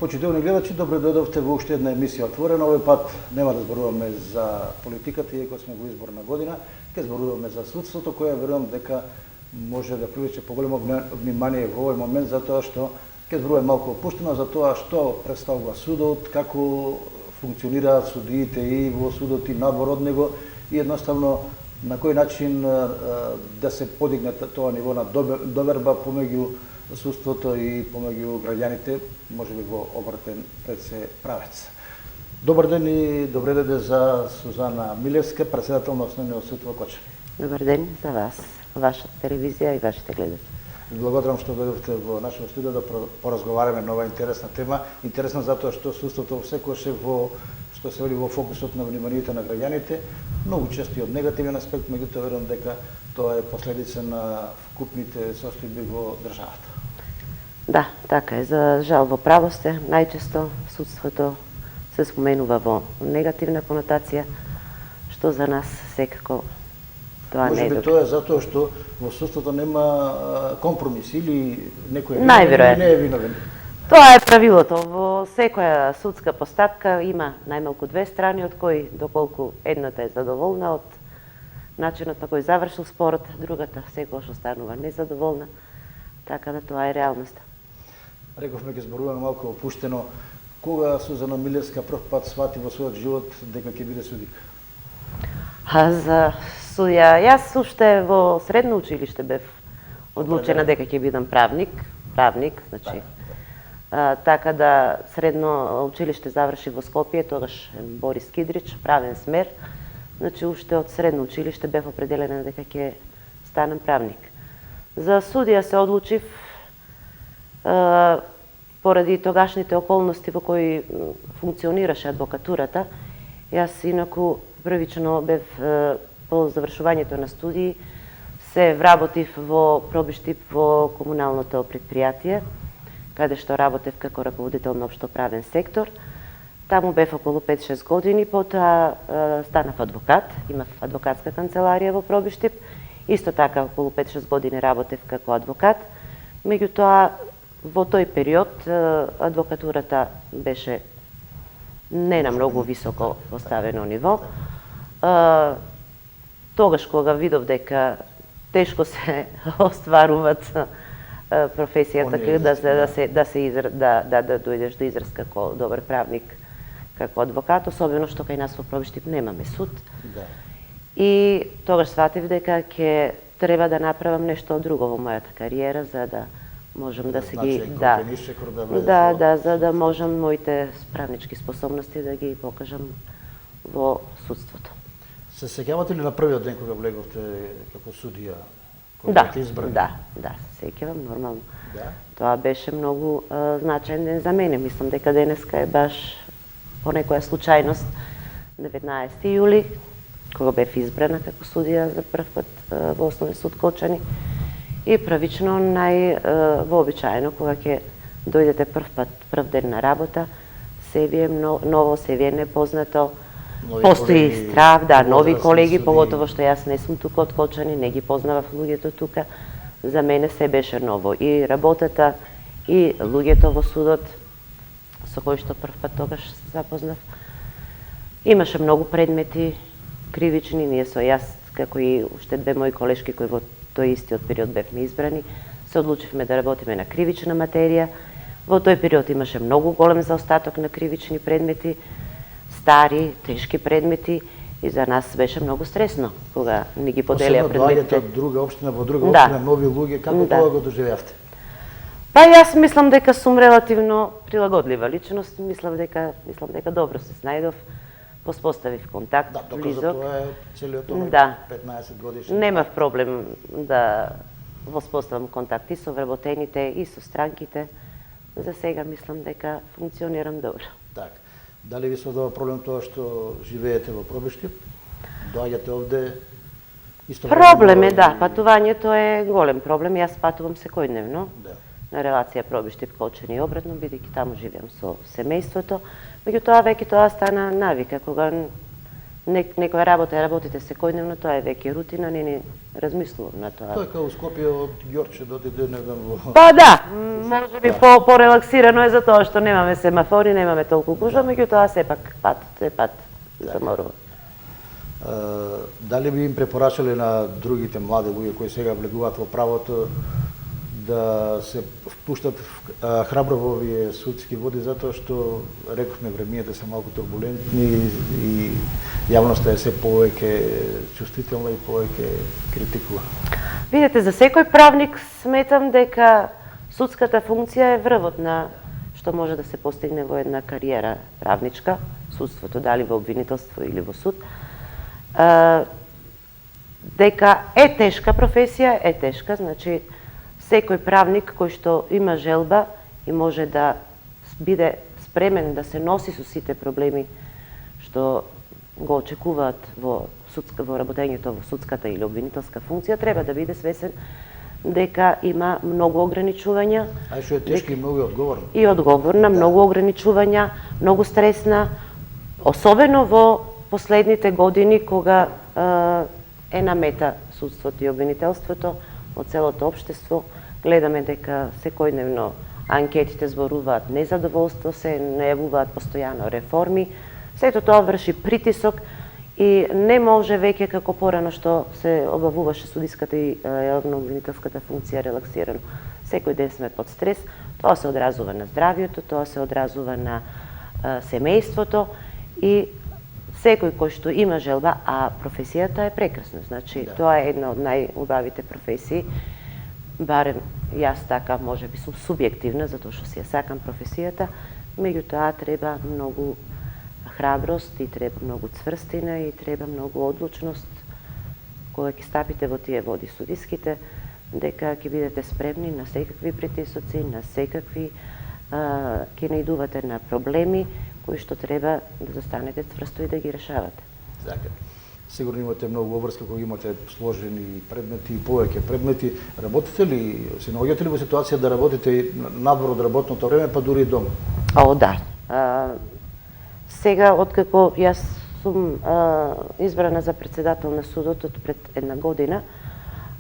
Почитувани гледачи, добре дојдовте во уште една емисија Отворена. Овој пат нема да зборуваме за политиката, иако сме во изборна година, ќе зборуваме за судството, која верувам дека може да привлече поголемо внимание во овој момент, затоа што ќе зборуваме малку опуштено за тоа што представува судот, како функционираат судиите и во судот и надвор од него и едноставно на кој начин да се подигне тоа ниво на доверба помеѓу судството и помеѓу граѓаните, можеби во обратен пред се правец. Добар ден и добре дојде за Сузана Милевска, председател на Основниот суд во Кочани. Добар ден за вас, вашата телевизија и вашите гледачи. Благодарам што дојдовте во нашето студио да поразговараме на оваа интересна тема. Интересна затоа што судството секогаш е во што се вели во фокусот на вниманието на граѓаните, многу често и од негативен аспект, меѓутоа верувам дека тоа е последица на вкупните состојби во државата. Да, така е. За жал во право сте. Најчесто судството се споменува во негативна конотација, што за нас секако тоа не е добро. Можеби тоа е затоа што во судството нема компромис или некој не е виновен. Тоа е правилото. Во секоја судска постапка има најмалку две страни, од кои доколку едната е задоволна од начинот на кој завршил спорот, другата секогаш останува незадоволна, така да тоа е реалноста. Рековме ќе зборуваме малку опуштено. Кога Сузана Милевска прв пат свати во својот живот дека ќе биде судика? За судија, јас уште во средно училиште бев одлучена дека ќе бидам правник, значи. Така да средно училиште заврши во Скопје, тогаш Борис Кидрич, правен смер. Значи уште од средно училиште бев определена дека ќе станам правник. За судија се одлучив поради тогашните околности во кои функционираше адвокатурата. Јас инаку првично бев по завршувањето на студии се вработив во Пробиштип во комуналното предпријатие, каде што работев како раководител на општоправен сектор. Таму бев околу 5-6 години, потоа станав адвокат, имав адвокатска канцеларија во Пробиштип. Исто така околу 5-6 години работев како адвокат. Меѓутоа во тој период адвокатурата беше не на многу високо поставено ниво. Тогаш кога видов дека тешко се остваруваат професијата да дојдеш до израз како добар правник, како адвокат, особено што кај нас во Пробиштип немаме суд. Да. И тогаш сватив дека ќе треба да направам нешто друго во мојата кариера за да можам да се ги за да можам моите правнички способности да ги покажам во судството. Се сеќавате ли на првиот ден кога влеговте како судија? Да, сеќавам нормално. Да? Тоа беше многу значаен ден за мене. Мислам дека денеска е баш по некоја случајност 19 јули, кога бев избрана како судија за прв пат во Основен суд Кочани. И правично вообичаено кога ќе дојдете прв ден на работа, се ви е ново, се ви е непознато. Постои страв, нови колеги, поготово што јас не сум тука од Кочани, не ги познавав луѓето тука. За мене се беше ново и работата и луѓето во судот со кои што прв пат тогаш се запознав. Имаше многу предмети кривични, ние со јас, како и уште две мои колешки кои во тој истиот период бевме избрани, се одлучивме да работиме на кривична материја. Во тој период имаше многу голем заостаток на кривични предмети, стари, тешки предмети и за нас беше многу стресно кога не ги поделија предметите. Од друга општина во друга општина, нови луѓе, како тоа го доживеавте? Па јас мислам дека сум релативно прилагодлива личност, мислам дека добро се снајдов, поспоставив контакт, близок. Да, тоа е целиот 15 годишен. Немав проблем да воспоставам контакти со вработените и со странките. За сега мислам дека функционирам добро. Така. Дали ви создава проблем тоа што живеете во Пробиштип? Доаѓате овде истовремено? Проблем е, да. Патувањето е голем проблем. Јас патувам секојдневно на релација Пробиштип Кочани и обратно, бидејќи таму живеам со семејството. Меѓутоа веќе тоа стана навика. Кога некоја работа ја работите секојдневно, тоа е веќе рутина, не размислувам на тоа. Тоа е као Скопје од Ѓорче дојде во... Па да, може би порелаксирано е затоа што немаме семафори, немаме толку гужва, меѓутоа сепак пат заморува. Дали би им препорачале на другите млади луѓе кои сега влегуваат во правото да се впуштат храбро во овие судски води, затоа што рековме времијата се малку турбулентни и јавноста е се повеќе чувствителна и повеќе критикува? Видете, за секој правник сметам дека судската функција е врвот на што може да се постигне во една кариера правничка, судството, дали во обвинителство или во суд. Дека е тешка професија, е тешка, значи секој правник кој што има желба и може да биде спремен да се носи со сите проблеми што го очекуваат во работењето во судската или обвинителска функција, треба да биде свесен дека има многу ограничувања. А што е тешко и многу одговорно. И одговорна, многу ограничувања, многу стресна, особено во последните години кога е намета судството и обвинителството од целото општество. Гледаме дека секојдневно анкетите зборуваат незадоволство, се најавуваат постојано реформи. Сето тоа врши притисок и не може веќе како порано што се обавуваше судиската и јавно-обвинителската функција релаксирано. Секој ден сме под стрес, тоа се одразува на здравјето, тоа се одразува на семејството и секој кој што има желба, а професијата е прекрасна. Значи, тоа е една од најубавите професии. Барем јас така можеби сум субјективна, затоа што си ја сакам професијата, меѓутоа треба многу храброст и треба многу цврстина и треба многу одлучност кога ќе стапите во тие води судиските, дека ќе бидете спремни на секакви притисоци, на секакви ќе наидувате на проблеми кои што треба да застанете цврсто и да ги решавате. Така. Сигурно имате многу обврска кога имате сложени предмети и повеќе предмети. Работите ли, се наоѓате ли во ситуација да работите надвор од работното време, па дури и дома? О, да. Сега, откако јас сум избрана за председател на судот од пред една година,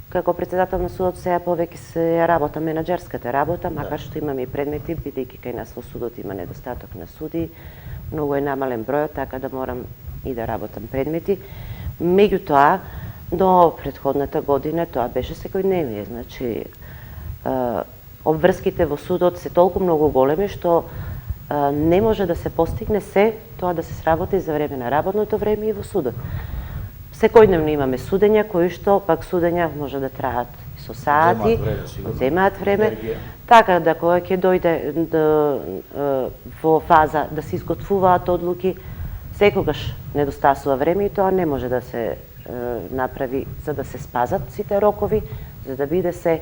како председател на судот сега повеќе се работа менаџерската работа, макар што имаме и предмети, бидејќи кај нас во судот има недостаток на суди, многу е намален бројот, така да морам и да работам предмети. Меѓутоа, до претходната година тоа беше секојдневие, значи обврските во судот се толку многу големи што не може да се постигне се тоа да се сработи за време на работното време и во судот. Секојдневно имаме судења кои што пак судења може да траат со сати, земаат време, така да кога ќе дојде во фаза да се изготвуваат одлуки, секогаш недостасува време и тоа не може да се направи за да се спазат сите рокови, за да биде се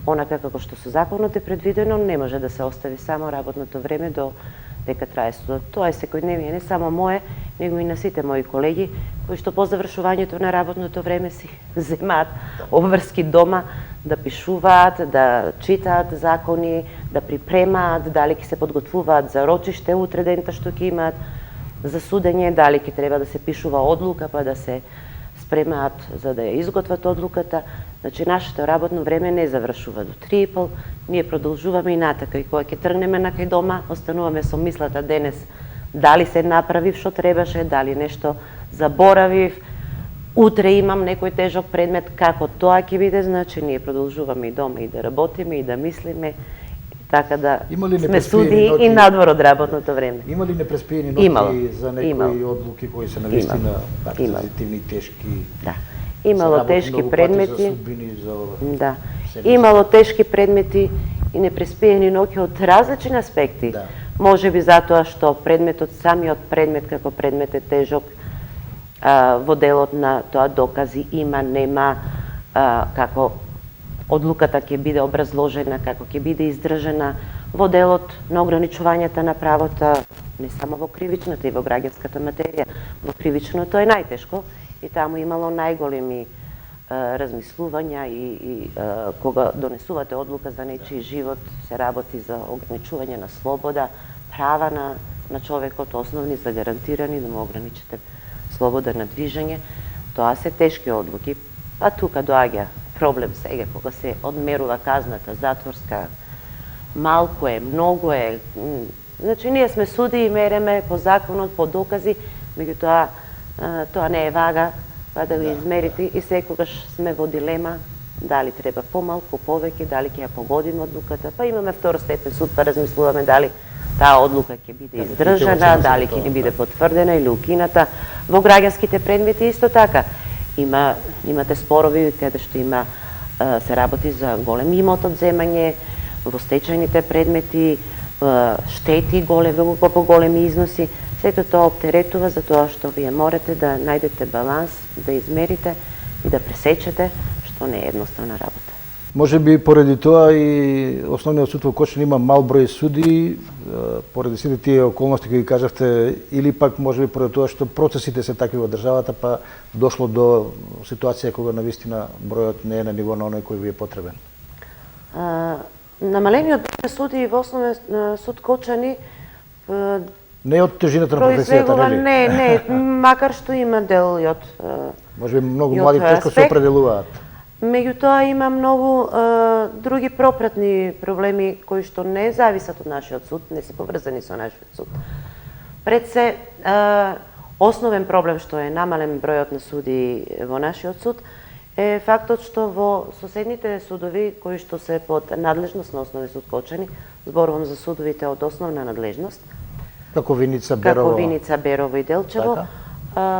онака како што со законот е предвидено, не може да се остави само работното време до дека трае судот. Тоа е секојдневие не само мое, него и на сите мои колеги, кои што по завршувањето на работното време си земаат обврски дома, да пишуваат, да читаат закони, да припремаат, дали ќе се подготвуваат за рочиште утре дента што ќе имаат, за судење, дали ќе треба да се пишува одлука, па да се спремаат за да ја изготват одлуката. Значи, нашето работно време не завршува до 3:30, ние продолжуваме и натака. И кога ќе тргнеме на кај дома, остануваме со мислата денес дали се направив што требаше, дали нешто заборавив, утре имам некој тежок предмет, како тоа ќе биде, значи ние продолжуваме и дома и да работиме и да мислиме, така да сме суди и надвор од работното време. Има ли непреспиени ноќи за некои одлуки кои се навистина позитивни, тешки? Да. Имало тешки предмети. Да. Имало тешки предмети и непреспиени ноќи од различни аспекти. Да. Може би затоа што предметот, самиот предмет како предмет е тежок, во делот на тоа докази има, нема, како одлуката ќе биде образложена, како ќе биде издржана, во делот на ограничувањата на правото, не само во кривичната и во граѓанската материја. Во кривичното е најтешко и таму имало најголеми размислувања и кога донесувате одлука за нечiji живот, се работи за ограничување на слобода, права на човекот, основни за гарантирани, да му ограничите слобода на движење. Тоа се тешки одлуки. А тука доаѓа проблем сега, кога се одмерува казната затворска, малку е, многу е. Значи, ние сме суди и мереме по законот, по докази, меѓутоа тоа не е вага, па да го измерите и секогаш сме во дилема дали треба помалку, повеќе, дали ќе ја погодиме одлуката, па имаме второстепен суд, па размислуваме дали таа одлука ќе биде издржана, дали ќе ни биде потврдена или укината. Во граѓанските предмети исто така. Имате спорови каде што се работи за голем имот одземање, во стечајните предмети, штети по големи износи. Сето тоа оптеретува за тоа што вие морате да најдете баланс, да измерите и да пресечете, што не е едноставна работа. Може би поради тоа и Основниот суд во Кочани има мал број суди, поради сите тие околности кои кажавте, или пак може би поради тоа што процесите се такви во државата, па дошло до ситуација кога навистина бројот не е на ниво на оној кој ви е потребен. Намалениот број суди во Основен суд Кочани не е од тежината на професијата, нели? Не, макар што има дел и од може би многу млади тешко се определуваат. Меѓутоа има многу други пропратни проблеми кои што не зависат од нашиот суд, не се поврзани со нашиот суд. Пред се, основен проблем што е намален бројот на суди во нашиот суд е фактот што во соседните судови кои што се под надлежност на Основен суд Кочани, зборувам за судовите од основна надлежност, како Виница, Берово и Делчево, така?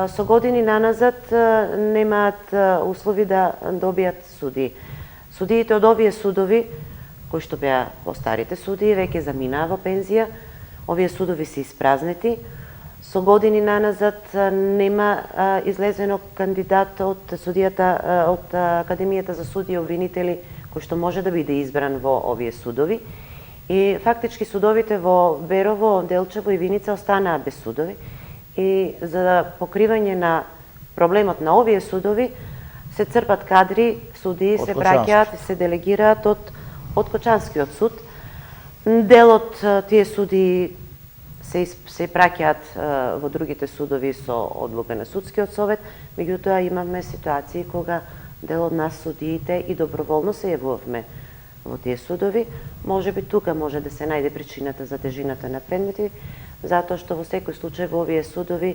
Со години наназад немаат услови да добијат суди. Судиите од овие судови, кои што беа постарите судии, веќе заминаа во пензија, овие судови се испразнети. Со години наназад нема излезено кандидат од судијата од Академијата за судии и обвинители кој што може да биде избран во овие судови. И фактички судовите во Берово, Делчево и Виница останаа без судови. И за покривање на проблемот на овие судови се црпат кадри, судии се браќаат и се делегираат од Кочанскиот суд. Дел од тие судии се праќаат во другите судови со одлука на судскиот совет, меѓутоа имаме ситуации кога дел од нас судиите и доброволно се јавувавме во тие судови. Може би тука може да се најде причината за тежината на предмети, затоа што во секој случај во овие судови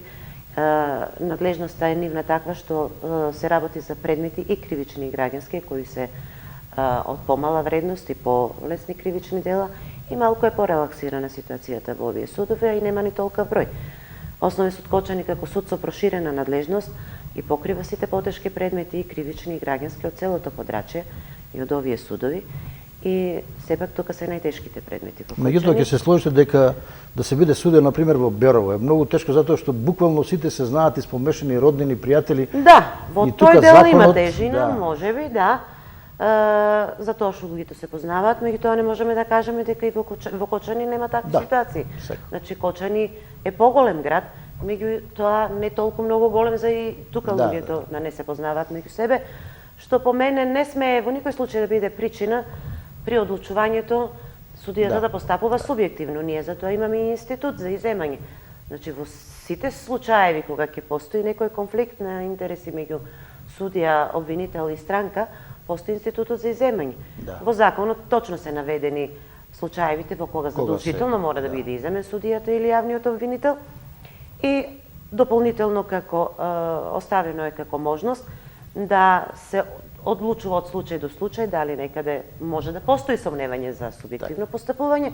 надлежноста е нивна таква што се работи за предмети и кривични и граѓански кои се од помала вредност и полесни кривични дела и малку е порелаксирана ситуацијата во овие судови, а и нема ни толков број. Основен суд Кочани како суд со проширена надлежност и покрива сите потешки предмети и кривични и граѓански од целото подрачје и од овие судови. И сепак тука се најтешките предмети во Кочани. Меѓутоа ќе се сложите дека да се биде суден на пример во Берово е многу тешко затоа што буквално сите се знаат испомешани роднини, пријатели. Да, во тој дел има тежина, можеби, да. Затоа што луѓето се познаваат, меѓутоа не можеме да кажеме дека и во Кочани нема такви ситуации. Значи Кочани е поголем град, меѓутоа не толку многу голем за и тука луѓето да не се познаваат меѓу себе, што по мене не сме во никој случај да биде причина при одлучувањето судијата да постапува субјективно. Ние затоа имаме и институт за иземање. Значи во сите случаеви кога ќе постои некој конфликт на интереси меѓу судија, обвинител и странка, постои институтот за иземање. Во законот точно се наведени случаевите во кога задолжително мора да биде иземен судијата или јавниот обвинител и дополнително како оставено е како можност да се одлучува од случај до случај дали некаде може да постои сомневање за субјективно постапување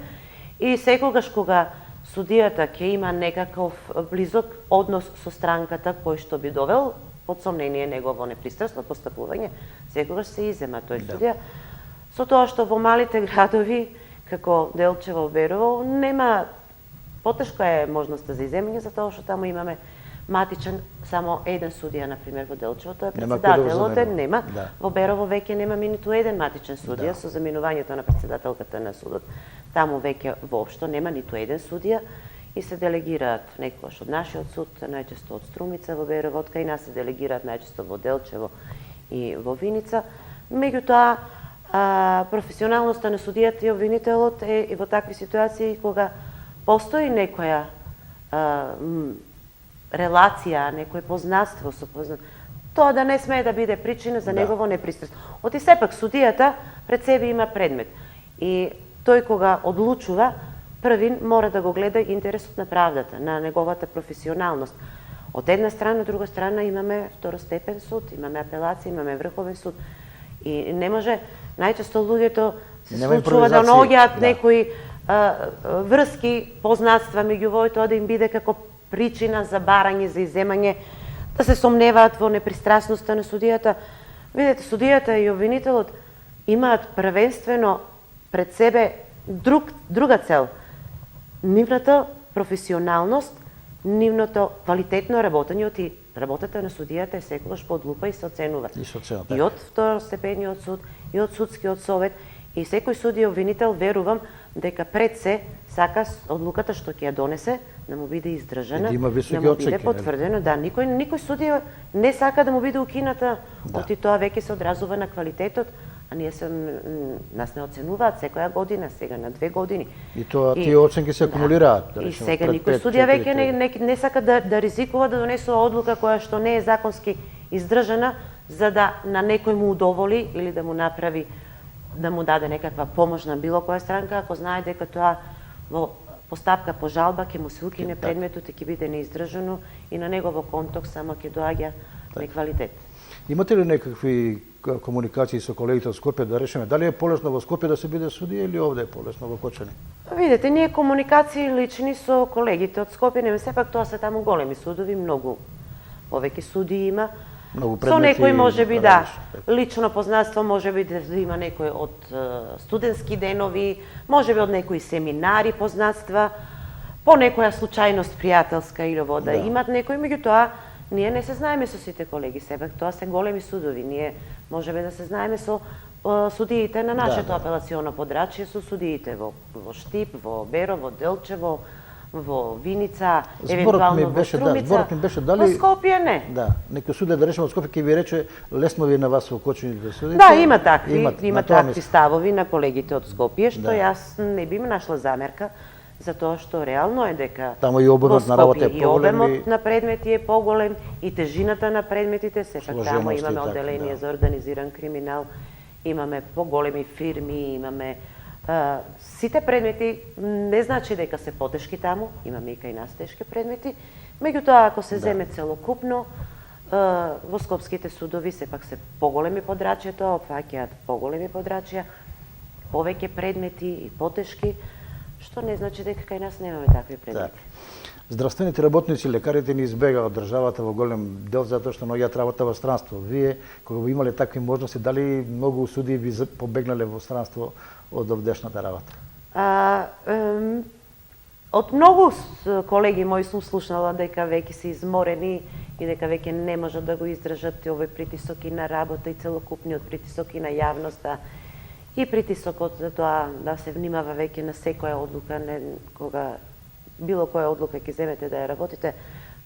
и секогаш кога судијата ќе има некаков близок однос со странката кој што би довел под сомнение негово непристрасно постапување, секогаш се изема тој судија. Со тоа што во малите градови, како Делчево, Берово, нема, потешко е можноста за иземање, затоа што таму имаме матичен само еден судија, например, во Делчево, тоа е председателот, нема. Во Берово веќе немаме ниту еден матичен судија, со заминувањето на председателката на судот. Таму веќе воопшто нема ниту еден судија и се делегираат некогаш од нашиот суд, најчесто од Струмица во Берово, од кај нас се делегираат најчесто во Делчево и во Виница. Меѓутоа, професионалноста на судијата и обвинителот е и во такви ситуации кога постои некоја релација, некој познанство со тоа да не смее да биде причина за негово непристрасно. Оти сепак судијата пред себе има предмет и тој кога одлучува, првин мора да го гледа интересот на правдата, на неговата професионалност. Од една страна, од друга страна имаме второстепен суд, имаме апелација, имаме врховен суд. И не може, најчесто луѓето се случува да наоѓаат некои врски, познатства меѓу во тоа да им биде како причина за барање, за изземање, да се сомневаат во непристрасноста на судијата. Видете, судијата и обвинителот имаат првенствено пред себе друга цел. Нивната професионалност, нивното квалитетно работење, и работата на судијата е секогаш подлупа и се оценува. И од второстепениот суд, и од судскиот совет, и секој судија обвинител верувам дека пред се сака одлуката што ќе ја донесе да му биде издржана, да му биде потврдено. Да, никој судија не сака да му биде укината, оти тоа веќе се одразува на квалитетот, а нас не оценуваат секоја година, сега на 2 години. И тоа тие оценки се акумулираат. И сега никој судија веќе не сака да ризикува да донесува одлука која што не е законски издржана, за да на некој му удоволи или да му направи, да му даде некаква помош на било која странка, ако знае дека тоа во постапка по жалба ќе му се укине предметот и ќе биде неиздржано и на негово конток само ќе доаѓа неквалитет. Имате ли некакви комуникации со колегите од Скопје да решиме дали е полесно во Скопје да се биде судија или овде е полесно во Кочани? Видете, ние комуникации лични со колегите од Скопје, не сепак тоа се таму големи судови, многу повеќе судии има. Со некој може би лично познанство, може би да има некој од студентски денови, може би од некои семинари познанства, по некоја случајност пријателска или вода имат некој, меѓутоа ние не се знаеме со сите колеги, сепак тоа се големи судови. Ние можеме да се знаеме со судиите на нашето апелационо подрачје, со судиите во Штип, во Берово, Делчево, во Виница, евентуално во Струмица. Во Скопје не. Да, некој судија да речеме од Скопје ќе ви рече лесно ви на вас во Кочани да судите. Да, има такви ставови на колегите од Скопје, што јас не би нашла замерка, затоа што реално е дека таму и обемот на работа е поголем, и обемот на предмети е поголем, и тежината на предметите, сепак таму имаме одделение за организиран криминал, имаме поголеми фирми, имаме сите предмети, не значи дека се потешки таму, имаме и кај нас тешки предмети, меѓутоа ако се земе целокупно, во скопските судови сепак се поголеми подрачја, тоа опфаќаат поголеми подрачја, повеќе предмети и потешки, што не значи дека кај нас немаме такви предмети. Здравствените работници, лекарите ни избегаат државата во голем дел затоа што наоѓаат работа во странство. Вие, кога би имале такви можности, дали многу судии би побегнале во странство од овдешната работа? Од многу колеги мои сум слушнала дека веќе се изморени и дека веќе не можат да го издржат овој притисок и на работа и целокупниот притисок и на јавноста и притисокот за тоа да се внимава веќе на секоја одлука, кога било која одлука ќе земете да ја работите,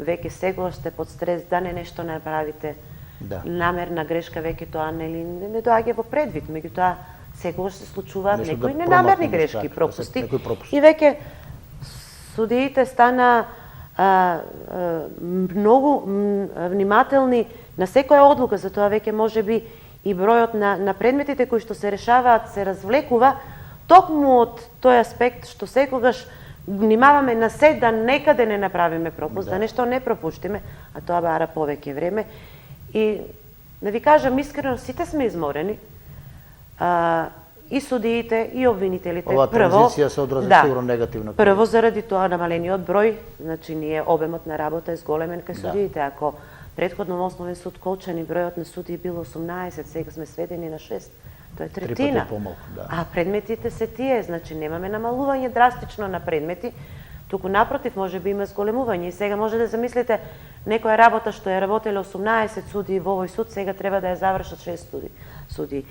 веќе секогаш сте под стрес да не нешто направите, намерна грешка, веќе тоа не доаѓа во предвид, меѓутоа секогаш се случуваат некои ненамерни грешки, пропусти. И веќе судиите стана многу внимателни на секоја одлука, затоа веќе можеби и бројот на предметите кои што се решаваат се развлекува токму од тој аспект што секогаш внимаваме на се да некаде не направиме пропуст, да нешто не пропуштиме, а тоа бара повеќе време. И да ви кажам искрено, сите сме изморени. И судиите, и обвинителите. Ова транзиција се одрази сигурно негативно. Прво заради тоа намалениот број, значи ние обемот на работа е зголемен кај судиите. Ако предходно во Основен суд Колчани бројот на судии било 18, сега сме сведени на 6. Тоа е третина. А предметите се тие, значи немаме намалување драстично на предмети, туку напротив може би има зголемување. И сега може да замислите некоја работа што ја работеле 18 судии во овој суд, сега треба да ја завршат 6 судии.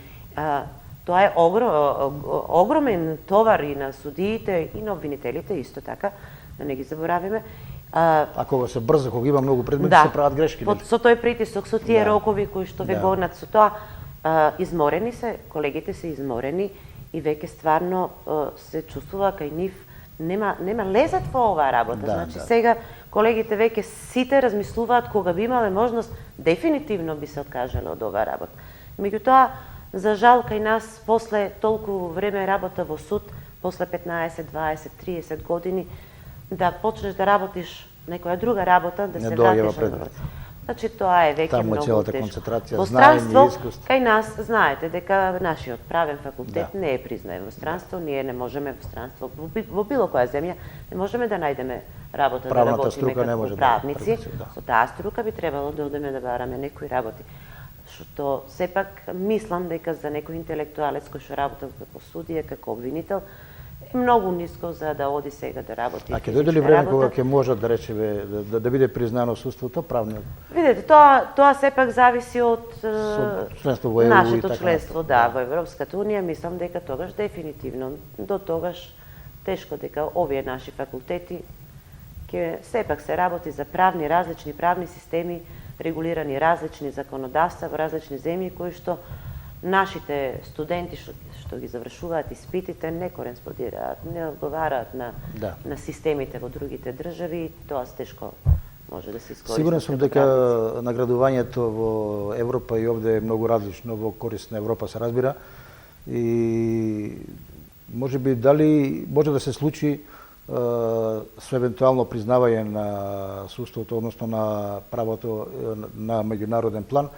Тоа е огромен товар и на судиите и на обвинителите исто така, да не ги заборавиме. А кога се брзо, кога има многу предмети, се прават грешки. Со тој притисок, со тие рокови кои што ве гонат со тоа, изморени се, колегите се изморени и веќе стварно се чувствува кај нив нема лезет во оваа работа. Значи сега колегите веќе сите размислуваат кога би имале можност, дефинитивно би се откажале од оваа работа. Меѓутоа, за жал кај нас после толку време работа во суд, после 15, 20, 30 години да почнеш да работиш некоја друга работа, да Не се доаѓава вратиш пред на вас. Значи тоа е веќе Таму многу целата тешко. концентрација, Во знаење, странство, искуство. кај нас знаете дека нашиот правен факултет Да. не е признаен во странство, ние не можеме во странство во било која земја не можеме да најдеме работа Правната да работиме струка не како може да правници. превози, да. Со таа струка би требало да одеме да бараме некои работи. Што сепак мислам дека за некој интелектуалец кој што работел како судија, како обвинител, е многу ниско за да оди сега да работи. А ќе дојде ли време кога ќе може да речеме да биде признано судството правниот? Видете, тоа сепак зависи од членство во ЕУ и нашето така членство, натаму. во Европската унија, мислам дека тогаш дефинитивно, до тогаш тешко дека овие наши факултети ќе сепак се работи за различни правни системи, регулирани различни законодавства во различни земји кои што нашите студенти што ги завршуваат испитите не кореспондираат, не одговараат на системите во другите држави, тоа тешко може да се искористи. Сигурен сум дека наградувањето во Европа и овде е многу различно, во корист на Европа се разбира. И можеби дали може да се случи со евентуално признавање на судството, односно на правото на меѓународен план,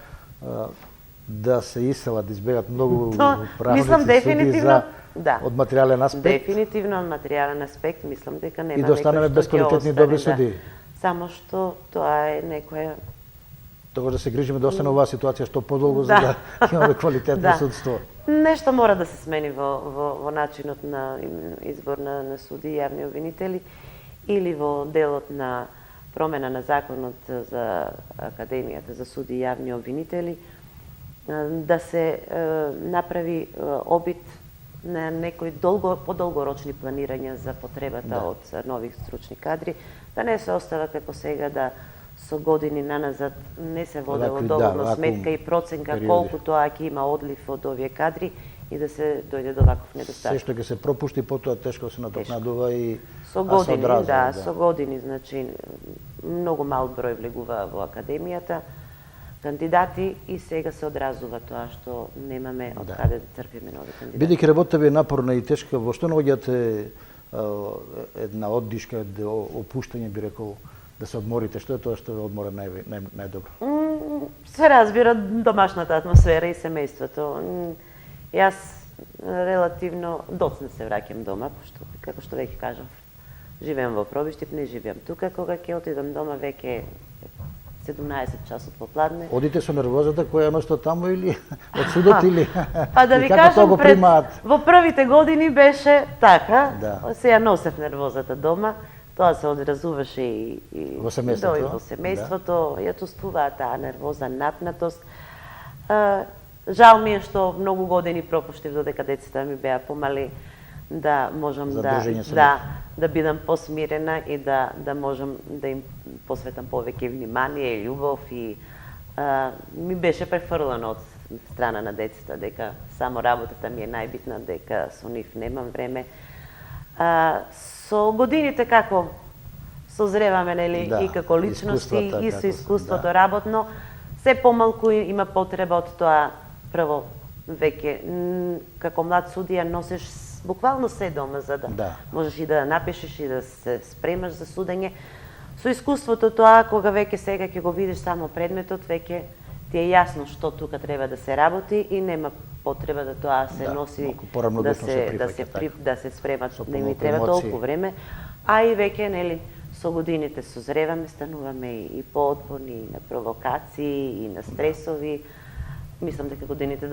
да се иселат, да избегат многу правници, мислам дефинитивно, судии од материјален аспект. Дефинитивно од материјален аспект, мислам дека нема и да останеме безквалитетни добри судии. Само што тоа е некоја Тогаш да се грижиме да остане оваа ситуација што подолго за да имаме квалитетно судство. Нешто мора да се смени во начинот на избор на суди и јавни обвинители или во делот на промена на законот за Академијата за суди и јавни обвинители, да се направи обид на некои подолгорочни планирања за потребата од нови стручни кадри, да не се остава како сега да со години наназад не се водело доволно сметка и проценка колку тоа ќе има одлив од овие кадри и да се дојде до ваков недостаток. Се што ќе се пропушти, потоа тешко се надокнадува и со години, со години, значи многу мал број влегува во академијата кандидати и сега се одразува тоа што немаме од каде да црпиме нови кандидати. Бидејќи работата ви е напорна и тешка, во што наоѓате една оддишка, опуштање би рекол, да се одморите? Што е тоа што ве одмора најдобро? Се разбира домашната атмосфера и семејството. Јас релативно доцна се враќам дома, пошто, како што веќе кажав, живеам во Пробиштип, не живеам тука. Кога ќе отидам дома, веќе 17 часот попладне. Одите со нервозата која носта таму или од судот или па да ви кажам, во првите години беше така. Се ја носев нервозата дома. Тоа се одразуваше и во семејството. Во семејството ја чувствуваа таа нервоза, напнатост. Жал ми е што многу години пропуштив додека децата ми беа помали, да можам да бидам посмирена и да можам да им посветам повеќе внимание и љубов и ми беше префрлено од страна на децата дека само работата ми е најбитна, дека со нив немам време. Со годините како созреваме, нели, и како личности и со искуството работно, се помалку има потреба од тоа. Прво, веќе како млад судија носиш буквално се дома за да можеш и да напишеш и да се спремаш за судење. Со искуството тоа, кога веќе сега ќе го видиш само предметот, веќе ти е јасно што тука треба да се работи и нема потреба да тоа се носи, да се спремат, не ми треба толку време, а и веќе, нели, со годините созреваме, стануваме и поотпорни, и на провокации, и на стресови. Мислам дека годините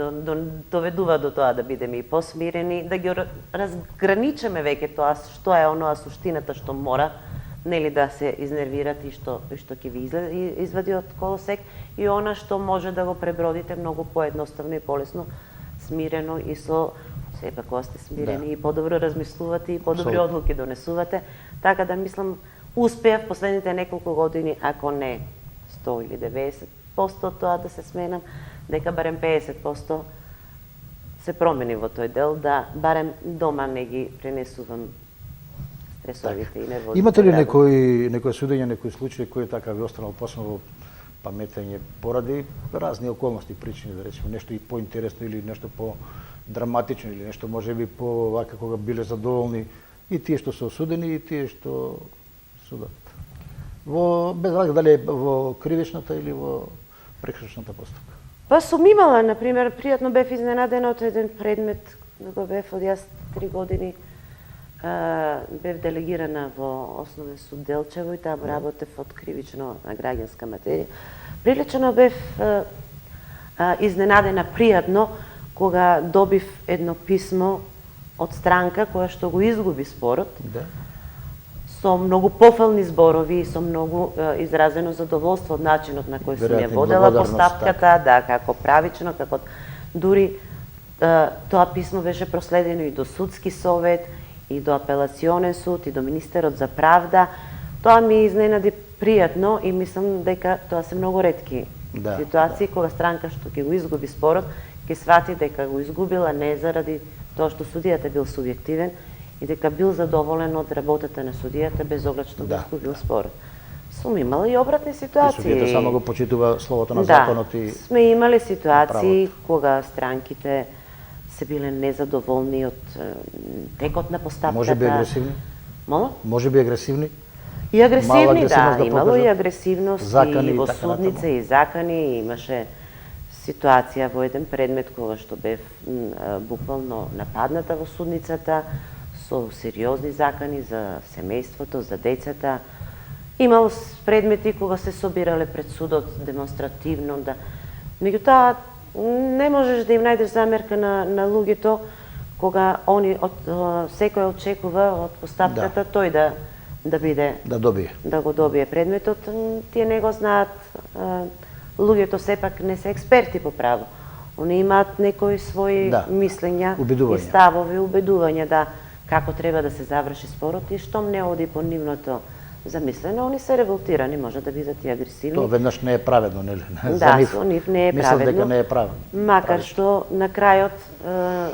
доведува до тоа да бидеме и посмирени, да ги разграничиме веќе тоа што е оноа суштината што мора, нели, да се изнервират и што ќе ви извади од колосек и она што може да го пребродите многу поедноставно и полесно, смирено и со сепак кога сте смирени и подобро размислувате и подобри одлуки донесувате, така да мислам успеав последните неколку години, ако не 100 или 90% тоа да се сменам, дека барем 50% се промени во тој дел, да барем дома не ги пренесувам стресовите и нервозите. Имате ли некој судење, некој случај кој така ви останал посебно во паметење поради разни околности, причини, да речеме, нешто и поинтересно или нешто драматично или нешто можеби по вака кога биле задоволни и тие што се осудени и тие што судат. Без разлика дали е во кривичната или во прекршната постапка. Па сум имала, например, пријатно бев изненадена од еден предмет, да го бев од јас 3 години, бев делегирана во Основен суд Делчево и таму работев од кривично на граѓанска материја. Прилично бев изненадена пријатно кога добив едно писмо од странка која што го изгуби спорот. Да. Со многу пофални зборови и со многу изразено задоволство од начинот на кој сум ја водела постапката, да, како правично, како дури тоа писмо беше проследено и до судски совет, и до апелационен суд, и до министерот за правда. Тоа ми изненади пријатно и мислам дека тоа се многу ретки ситуации кога странка што ќе го изгуби спорот, ќе свати дека го изгубила не заради тоа што судијата бил субјективен и дека бил задоволен од работата на судијата без оглед што го изгубил спорот. Сум имала и обратни ситуации. Судијата само го почитува словото на законот и сме имале ситуации кога странките се биле незадоволни од текот на постапката. Може би агресивни? Мола? Може би агресивни? И агресивни, да, имало и агресивност закани, и во судница и закани, имаше ситуација во еден предмет кога што бев буквално нападната во судницата со сериозни закани за семејството, за децата. Имало предмети кога се собирале пред судот демонстративно, да. Меѓутоа не можеш да им најдеш замерка на луѓето кога они секој очекува од постапката тој да биде да го добие предметот. Тие не го знаат. Луѓето сепак не се експерти по право. Они имаат некои своји мислења и ставови, убедувања како треба да се заврши спорот и штом не оди по нивното замислено, они се револтирани, може да бидат и агресивни. Тоа веднаш не е праведно, нели? Да, со нив не е праведно. Мислам дека не е праведно. Макар што на крајот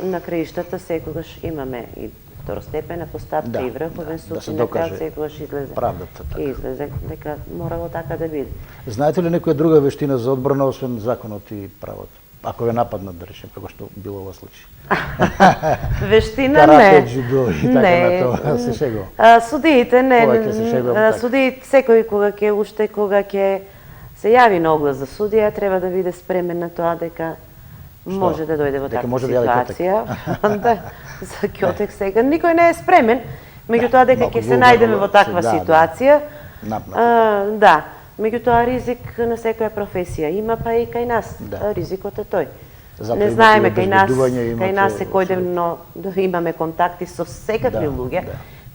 на краиштата секогаш имаме и второстепена постапка и врховен суд и на крај секогаш излезе правдата, така. И излезе дека морало така да биде. Знаете ли некоја друга вештина за одбрана освен законот и правото? Ако ве нападнат, да речем, како што било во случај. Вештина не. Карате, джудо и така на тоа, се шегувам. Судиите не, судиите секој кога ќе се јави на оглас за судија, треба да биде спремен на тоа дека може да дојде во таква ситуација. Да, за ќотек сега. Никој не е спремен, меѓутоа дека ќе се најдеме во таква ситуација. Да. Меѓутоа ризик на секоја професија има, па и кај нас. Ризикот е тој. Не знаеме кај нас секојдневно имаме контакти со секакви луѓе.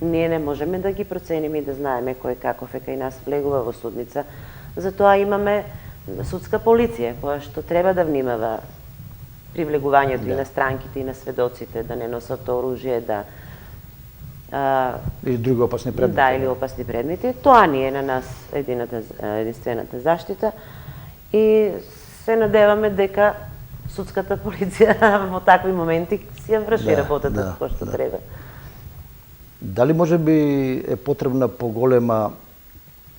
Ние не можеме да ги процениме и да знаеме кој каков е кај нас влегува во судница. Затоа имаме судска полиција која што треба да внимава при влегувањето и на странките и на сведоците, да не носат оружје, или други опасни предмети. Да, или опасни предмети. Тоа ни е на нас единствената заштита и се надеваме дека судската полиција во такви моменти си ја врши работата како што треба. Дали може би е потребна поголема,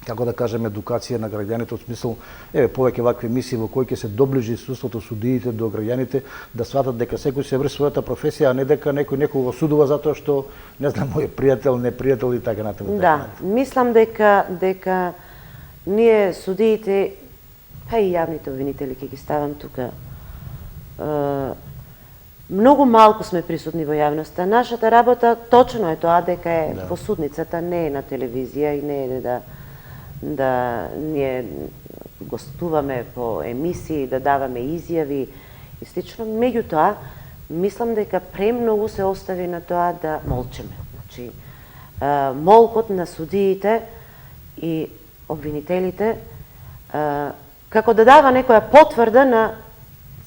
како да кажем, едукација на граѓаните, од смисол, повеќе вакви мисии во кои ќе се доближи судството, судиите до граѓаните, да сватат дека секој се врши својата професија, а не дека некој некого осудува затоа што, не знам, мој пријател, непријател и така натаму. Да, мислам дека ние судиите, па и јавните обвинители, ќе ги ставам тука, многу малку сме присутни во јавноста. Нашата работа точно е тоа дека е во судницата, не е на телевизија и не е да ние гостуваме по емисии, да даваме изјави и слично. Меѓутоа, мислам дека премногу се остави на тоа да молчеме. Значи, молкот на судиите и обвинителите како да дава некоја потврда на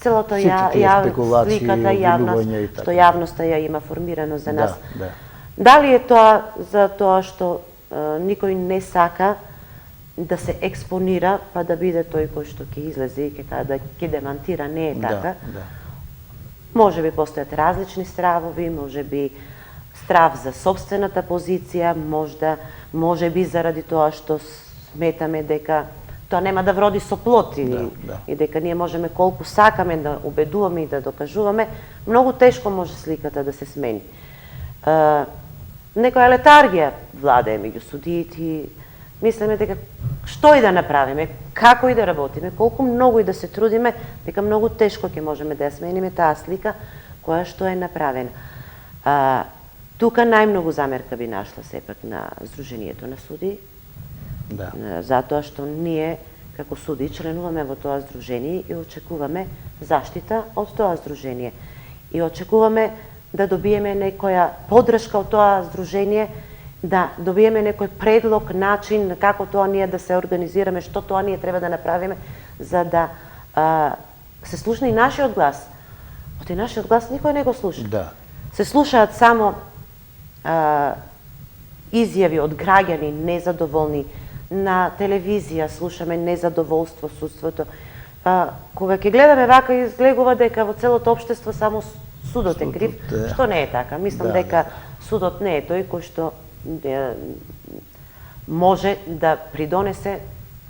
целата сликата што јавноста ја има формирано за нас. Дали е тоа за тоа што никој не сака да се експонира, па да биде тој кој што ќе излезе и ќе демантира, не е така. Може би постојат различни стравови, може би страв за собствената позиција, може би заради тоа што сметаме дека тоа нема да вроди со плод и дека ние можеме колку сакаме да убедуваме и да докажуваме, многу тешко може сликата да се смени. Некоја летаргија владее меѓу судиите, мислиме дека што и да направиме, како и да работиме, колку многу и да се трудиме, дека многу тешко ќе можеме да ја смениме таа слика која што е направена. Тука најмногу замерка би нашла сепак на Сдруженијето на судии, затоа што ние како суди членуваме во тоа здружение и очекуваме заштита од тоа здружение. И очекуваме да добиеме некоја поддршка од тоа здружение, да добиеме некој предлог, начин како тоа ние да се организираме, што тоа ние треба да направиме за да се слушне и нашиот глас. Оти нашиот глас никој не го слуша. Се слушаат само изјави од граѓани незадоволни. На телевизија слушаме незадоволство судството. Кога ќе гледаме вака, изгледува дека во целото општество само судот е крив, што не е така. Мислам дека судот не е тој кој што може да придонесе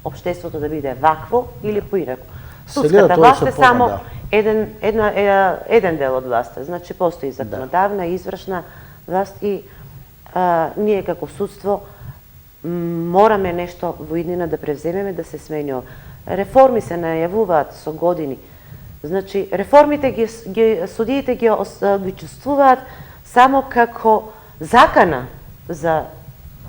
општеството да биде вакво или поинако. Судската власт е само еден дел од власта. Значи, постои законодавна, извршна власт и ние како судство мораме нешто во иднина да превземеме, да се смени ова. Реформи се најавуваат со години. Значи, реформите судиите ги чувствуваат само како закана за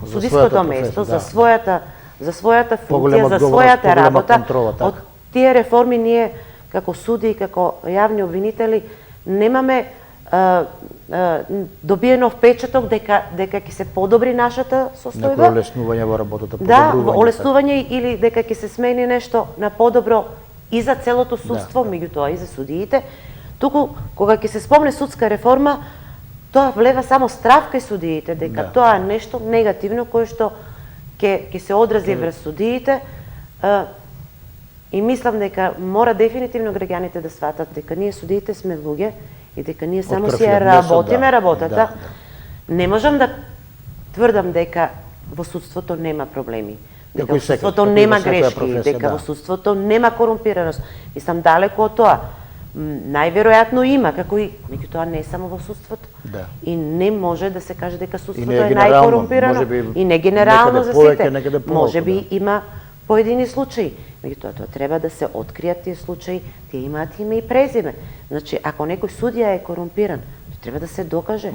судиското место, за својата функција, за својата работа. Од тие реформи ние како суди, како јавни обвинители немаме добиено впечаток дека ќе се подобри нашата состојба. Некој олеснување во работата, подобрување. Да, олеснување или дека ќе се смени нешто на подобро и за целото судство, меѓутоа и за судиите. Туку кога ќе се спомне судска реформа, тоа влева само страв кај судиите, дека тоа е нешто негативно кое што ќе се одрази врз судиите. И мислам дека мора дефинитивно граѓаните да сватат дека ние судиите сме луѓе и дека ние само си ја работиме работата. Не можам да тврдам дека во судството нема проблеми, дека во судството нема грешки, дека во судството нема корумпираност. Мислам далеку од тоа. Најверојатно има, како и меѓутоа не само во судството. И не може да се каже дека судството е најкорумпирано и не генерално за сите. Можеби има поедини случаи. Меѓутоа, тоа треба да се откријат тие случаи, тие имаат име и презиме. Значи, ако некој судија е корумпиран, треба да се докаже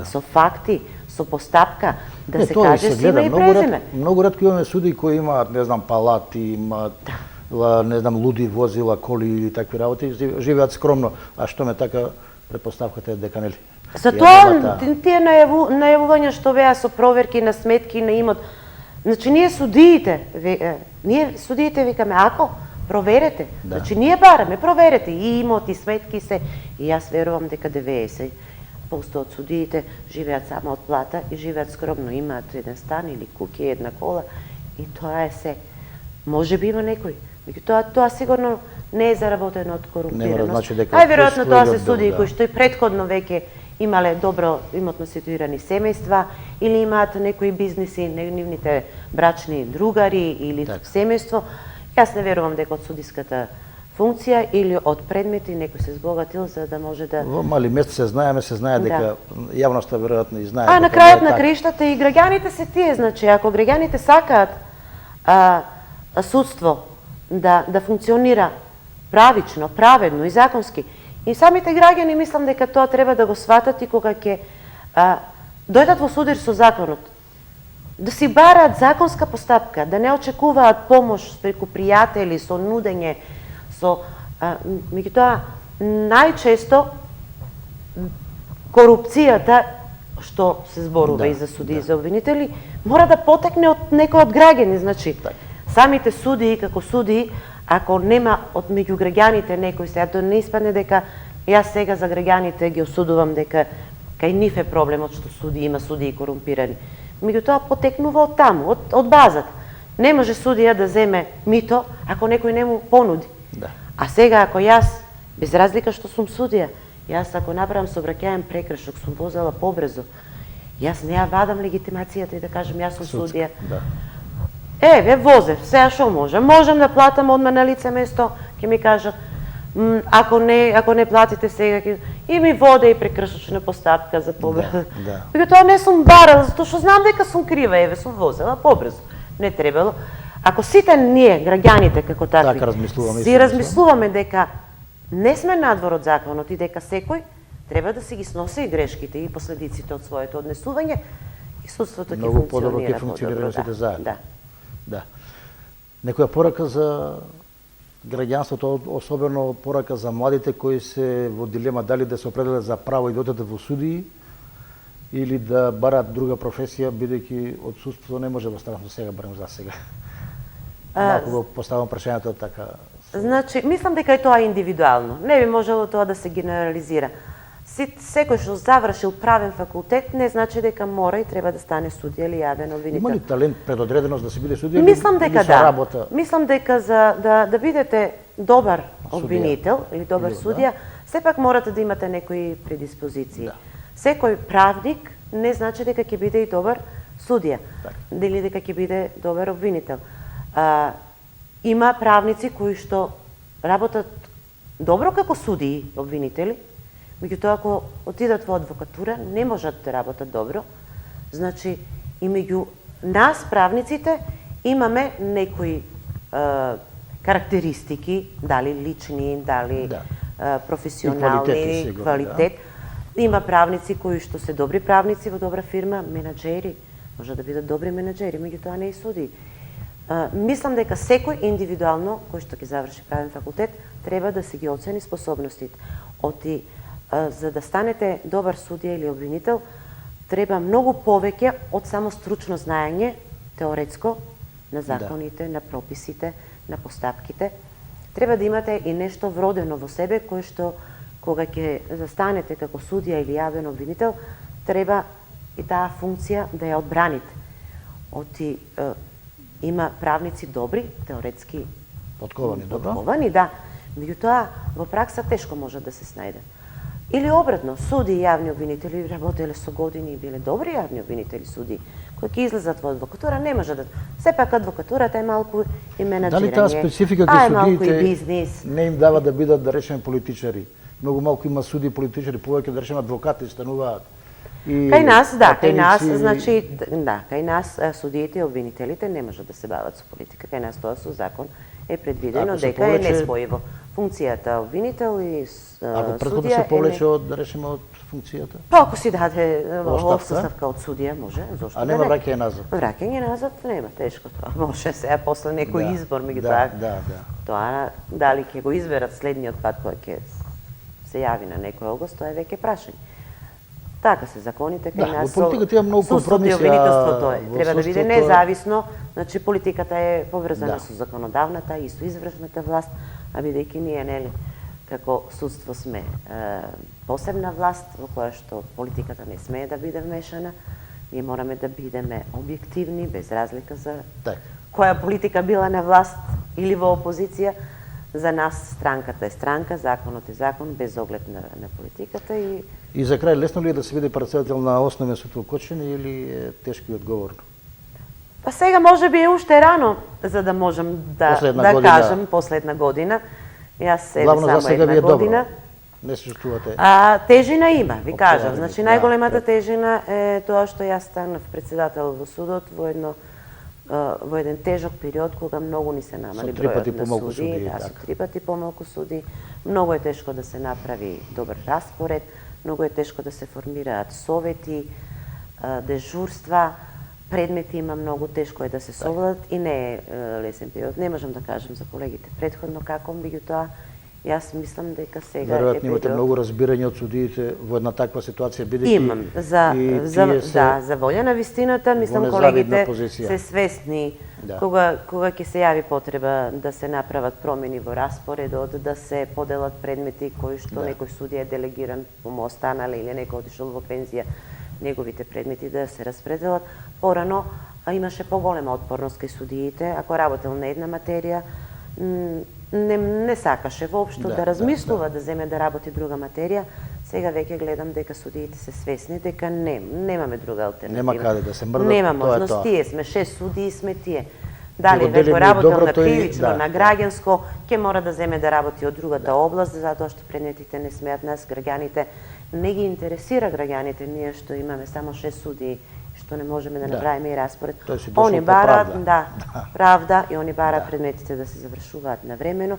со факти, со постапка, да се каже со име и презиме. Многу ретко имаме суди кои имаат, не знам, палати, имаат, не знам, луди возила, коли или такви работи, живеат скромно. А што ме така предпоставката е дека нели? За тоа тие најавувања што беа со проверки на сметки на имот. Значи, ние судиите викаме, ако проверете, значи ние бараме, проверете и имот и сметки се, и јас верувам дека 90% од судиите живеат само од плата и живеат скромно, имаат еден стан или куќа, една кола и тоа е се. Може би има некој, меѓутоа тоа сигурно не е заработено од корумпираност. Веројатно тоа се судии кои што и претходно веќе имале добро имотно ситуирани семејства или имаат некои бизниси, нивните брачни другари или семејство. Јас не верувам дека од судиската функција или од предмети некој се збогатил за да може да... Во мали места се знае дека јавноста веројатно и знае. А на крајот на краиштата и граѓаните се тие, значи ако граѓаните сакаат судство да функционира правично, праведно и законски, и самите граѓани мислам дека тоа треба да го сватат и кога ќе дојдат во судир со законот, да си бараат законска постапка, да не очекуваат помош преку пријатели, со нудење, меѓутоа најчесто корупцијата што се зборува и за суди и за обвинители мора да потекне од некој од граѓани, значи самите судии како судии, ако нема од меѓу граѓаните некој сега, да не испадне дека јас сега за граѓаните ги осудувам дека кај нив е проблемот што има судии корумпирани. Меѓутоа потекнува од таму, од базата. Не може судија да земе мито ако некој не му понуди. А сега ако јас, без разлика што сум судија, јас ако направам сообраќајен прекршок, сум возела побрзо, јас не ја вадам легитимацијата и да кажам јас сум судија. Еве, возе, сега што можам? Можам да платам одма на лице место, ќе ми кажат, ако не платите сега, и ми воде и прекршочна постапка за побрзо. Да. Тоа не сум барала, затоа што знам дека сум крива, еве, сум возела побрзо. Не требало. Ако сите ние, граѓаните, како такви, си размислуваме дека не сме надвор од законот и дека секој треба да си ги сноси и грешките и последиците од своето однесување, и судството ќе многу подобро ќе функционира сите заедно. Да. Некоја порака за граѓанството, особено порака за младите кои се во дилема дали да се определат за право и да одат во судии или да барат друга професија, бидејќи од судството не може да останат до сега, барем за сега. Малку го поставам прашањето така. Значи, мислам дека е тоа индивидуално. Не би можело тоа да се генерализира. Секој што завршил правен факултет не значи дека мора и треба да стане судија или јавен обвинител. Има ли талент, предодреденост да се биде судија? Мислам дека да. Работа? Мислам дека за да бидете добар обвинител или добар судија, сепак морате да имате некои предиспозиции. Да. Секој правник не значи дека ќе биде и добар судија, или дека ќе биде добар обвинител. Има правници кои што работат добро како судии, обвинители, меѓутоа ако отидат во адвокатура не можат да работат добро. Значи и меѓу нас правниците имаме некои карактеристики, дали лични, дали професионални, квалитет. Да. Има правници кои што се добри правници во добра фирма, менаџери, може да бидат добри менаџери, меѓутоа не и судии. Мислам дека секој индивидуално кој што ќе заврши правен факултет треба да се ги оцени способностите. За да станете добар судија или обвинител, треба многу повеќе од само стручно знаење, теоретско, на законите, на прописите, на постапките. Треба да имате и нешто вродено во себе, кое што, кога ќе застанете како судија или јавен обвинител, треба и таа функција да ја одбраните. Има правници добри, теоретски подковани, да. Меѓутоа, во пракса тешко може да се снајдат. Или обратно, суди и јавни обвинители работеле со години и биле добри јавни обвинители суди, кои ќе излезат во адвокатура, не може да... Сепак адвокатурата е малку и менаџирање, дали таа специфика кај судиите бизнис. Не им дава да бидат, да речеме, политичари? Многу малку има суди политичари, повеќе да речеме адвокати стануваат. Кај нас, значи, кај нас судиите и обвинителите не можат да се бават со политика. Кај нас тоа со закон е предвидено дека е неспојиво. Функцијата обвинител и судија... Ако претходно се повлече од, да речеме, од функцијата? Па ако си даде оставка од судија, може, зошто да не? А нема враќање назад? Враќање назад нема, тешко тоа. Може сега после некој избор, меѓутоа тоа дали ќе го изберат следниот пат кој ќе се јави на некој оглас, тоа е веќе прашање. Така се законите кај нас. Во политиката има многу компромиси, обвинителството треба да биде независно, значи политиката е поврзана со законодавната и со извршната власт, а бидејќи ние нели како судство сме посебна власт во која што политиката не смее да биде вмешана, ние мораме да бидеме објективни без разлика за која политика била на власт или во опозиција. За нас странката е странка, законот е закон, без оглед на политиката. И за крај, лесно ли е да се биде претседател на Основен суд во Кочани или е тешко и одговорно? Па сега може би е уште рано за да можам да кажам последна година. Јас главно за сега ви е добро. Не се чувствувате? Тежина има, ви кажам. Значи најголемата тежина е тоа што јас станав претседател во судот во еден тежок период кога многу ни се намали бројот на суди, со 3 пати помалку суди. Многу е тешко да се направи добар распоред, многу е тешко да се формираат совети, дежурства, предмети има многу, тешко е да се совладат и не е лесен период. Не можам да кажам за колегите претходно како, меѓутоа јас мислам дека сега е период. Веројатно имате многу разбирање од судиите во една таква ситуација, бидејќи имам за волја на вистината, мислам колегите се свесни кога ќе се јави потреба да се направат промени во распоредот, да се поделат предмети кои што некој судија е делегиран по му останале или некој отишол во пензија, неговите предмети да се распределат. Порано имаше поголема отпорност кај судиите, ако работел на една материја, не сакаше воопшто да размислува да земе да работи друга материја. Сега веќе гледам дека судиите се свесни дека немаме друга алтернатива. Нема каде да се мрдат. Нема можност, тие сме 6 судии, сме тие. Дали Ќе го делиме некој и работел на доброто и- кривично, да, на граѓанско, ќе мора да земе да работи од другата област, затоа што предметите не смеат нас, граѓаните. Не ги интересира граѓаните, ние што имаме само 6 судии, што не можеме да направиме и распоред. Тој си дошол Они по бара, правда. правда, и они бара предметите да се завршуваат навремено.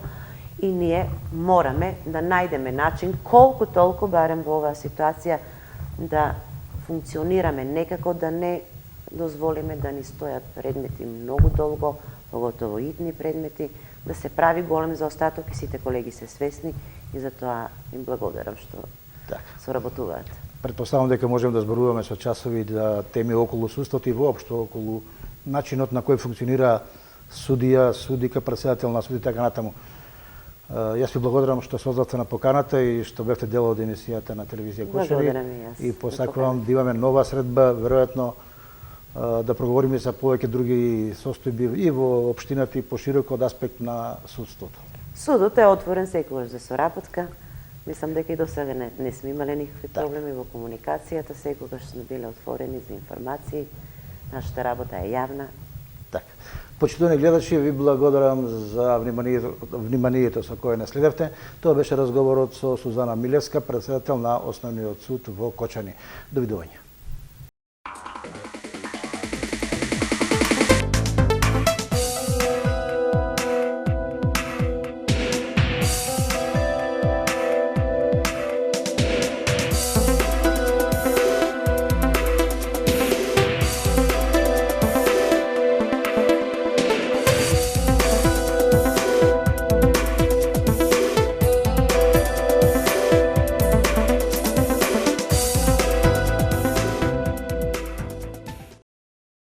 И ние мораме да најдеме начин, колку толку, барем во оваа ситуација, да функционираме некако, да не дозволиме да ни стојат предмети многу долго, поготово итни предмети, да се прави голем заостаток и сите колеги се свесни и затоа им благодарам што Така. соработуваат. Претпоставам дека можеме да зборуваме со часови да теми околу судството и воопшто околу начинот на кој функционира судија, судика, претседател на суд и така натаму. Јас ви благодарам што се озвавте на поканата и што бевте дел од емисијата на телевизија Кошари. Благодарам и јас. И посакувам да имаме нова средба, веројатно да проговориме за повеќе други состојби и во општината и пошироко од аспект на судството. Судот е отворен секогаш за соработка. Мислам дека и до сега не сме имале никакви проблеми во комуникацијата, секогаш сме биле отворени за информации. Нашата работа е јавна. Така. Почитувани гледачи, ви благодарам за вниманието со кое не следевте. Тоа беше разговорот со Сузана Милевска, претседател на Основниот суд во Кочани. Довидување.